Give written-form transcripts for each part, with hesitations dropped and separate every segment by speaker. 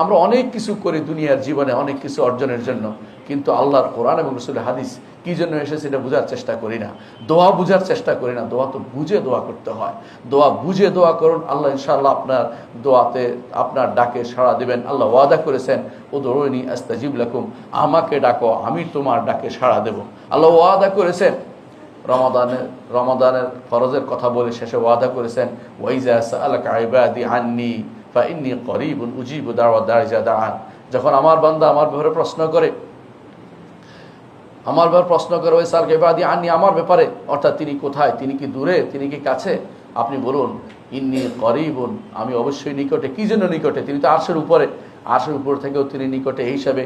Speaker 1: আমরা অনেক কিছু করি দুনিয়ার জীবনে অনেক কিছু অর্জনের জন্য, কিন্তু আল্লাহর কোরআন এবং রাসূলের হাদিস কি জন্য এসেছে এটা বোঝার চেষ্টা করি না। দোয়া বুঝার চেষ্টা করি না। দোয়া তো বুঝে দোয়া করতে হয়। দোয়া বুঝে দোয়া করুন, আল্লাহ ইনশাআল্লাহ আপনার দোয়াতে আপনার ডাকে সাড়া দিবেন। আল্লাহ ওয়াদা করেছেন, উদউনি আস্তাজিব লাকুম, আমাকে ডাকো আমি তোমার ডাকে সাড়া দেব। আল্লাহ ওয়াদা করেছেন, রমাদানের ফরজের কথা বলে শেষে ওয়াদা করেছেন, ওয়াইজা সাআলাকা ইবাদি আন্নী ফাইন্নী করিবুন উজিবু দাওয়াত দাঈ ইযা দাআন। যখন আমার বান্দা আমার ব্যাপারে প্রশ্ন করে ওই সালকে ইবাদি আন্নী, আমার ব্যাপারে, অর্থাৎ তিনি কোথায়, তিনি কি দূরে, তিনি কি কাছে, আপনি বলুন ইন্নী করিবুন, আমি অবশ্যই নিকটে। কি জন্য নিকটে? তিনি তো আরশের উপরে, আরশের উপর থেকেও তিনি নিকটে। এই হিসাবে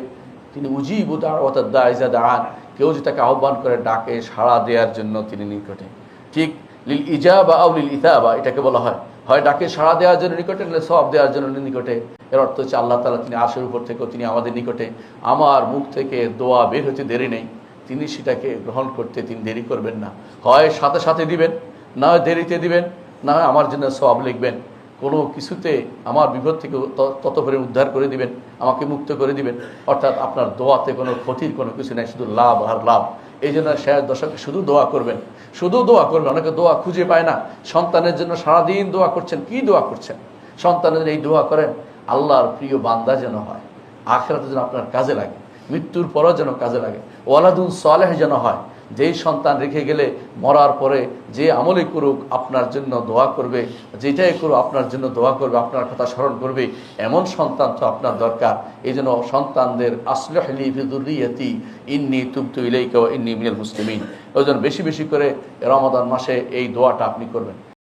Speaker 1: তিনি উজিবু দাওয়াত দাঈ ইযা দাআন, কেউ যে তাকে আহ্বান করে ডাকে সাড়া দেওয়ার জন্য তিনি নিকটে। ঠিক লিল ইজাবা আও লিল ইতাবা এটাকে বলা হয়, হয় ডাকে সাড়া দেওয়ার জন্য নিকটে, নাহলে সওয়াব দেওয়ার জন্য নিকটে। এর অর্থ হচ্ছে আল্লাহ তাআলা তিনি আরশের উপর থেকেও তিনি আমাদের নিকটে। আমার মুখ থেকে দোয়া বের হতে দেরি নেই, তিনি সেটাকে গ্রহণ করতে তিনি দেরি করবেন না। হয় সাথে সাথে দিবেন, না হয় দেরিতে দিবেন, না হয় আমার জন্য সওয়াব লিখবেন। কোনো কিছুতে আমার বিপদ থেকে ততপরে উদ্ধার করে দিবেন, আমাকে মুক্ত করে দিবেন। অর্থাৎ আপনার দোয়াতে কোনো ক্ষতির কোনো কিছু নেই, শুধু লাভ আর লাভ। এই জন্য শেষ দশকে শুধু দোয়া করবেন, শুধু দোয়া করবেন। অনেকে দোয়া খুঁজে পায় না, সন্তানের জন্য সারাদিন দোয়া করছেন। কি দোয়া করছেন? সন্তানের এই দোয়া করেন আল্লাহর প্রিয় বান্দা যেন হয়, আখিরাতে যেন আপনার কাজে লাগে, মৃত্যুর পরও যেন কাজে লাগে, ওয়ালাদুন সালেহ যেন হয়। যেই সন্তান রেখে গেলে মরার পরে যে আমলে করুক আপনার জন্য দোয়া করবে, যেটাই করুক আপনার জন্য দোয়া করবে, আপনার কথা স্মরণ করবে, এমন সন্তান তো আপনার দরকার। এই জন্য সন্তানদের আসলিহ লি ফি যুররিয়াতি ইন্নী তুবতু ইলাইকা ওয়া ইন্নী মিনাল মুসলিমিন, ওই জন্য বেশি বেশি করে রমাদান মাসে এই দোয়াটা আপনি করবেন।